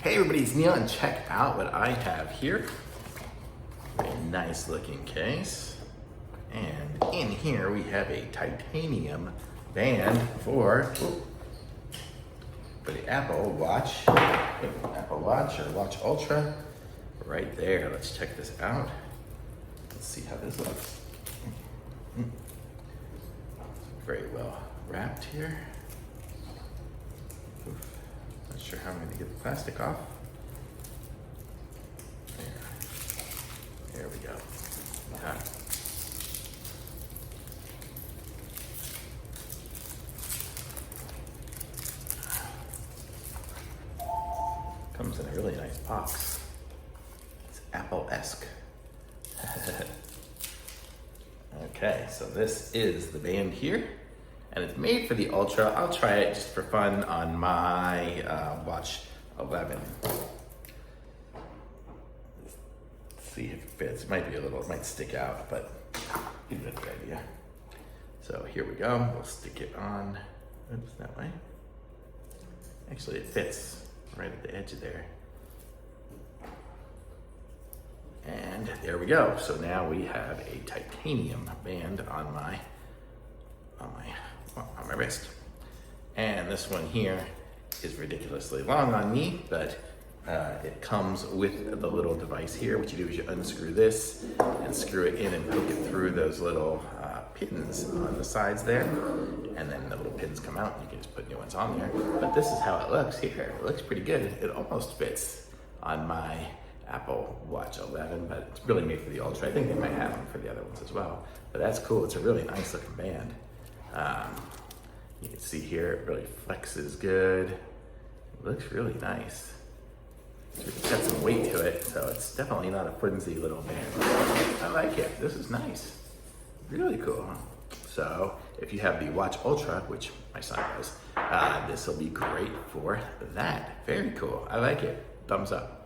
Hey everybody, it's Neil, and check out what I have here. A nice looking case. And in here we have a titanium band for the Apple Watch. Apple Watch or Watch Ultra. Right there. Let's check this out. Let's see how this looks. Very well wrapped here. Oof. Not sure how I'm going to get the plastic off. There we go. Okay. Comes in a really nice box. It's Apple-esque. Okay, so this is the band here, and it's made for the Ultra. I'll try it just for fun on my Watch 11. See if it fits. It might be it might stick out, but you get the idea. So here we go. We'll stick it on. Oops, that way. Actually, it fits right at the edge of there. And there we go. So now we have a titanium band on my wrist. And this one here is ridiculously long on me, but it comes with the little device here. What you do is you unscrew this and screw it in and poke it through those little pins on the sides there. And then the little pins come out and you can just put new ones on there. But this is how it looks here. It looks pretty good. It almost fits on my Apple Watch 11, but it's really made for the Ultra. I think they might have them for the other ones as well. But that's cool. It's a really nice looking band. You can see here it really flexes good. It looks really nice. It's got some weight to it, so it's definitely not a flimsy little band. I like it. This is nice. Really cool. So if you have the Watch Ultra, which my son does, this will be great for that. Very cool. I like it. Thumbs up.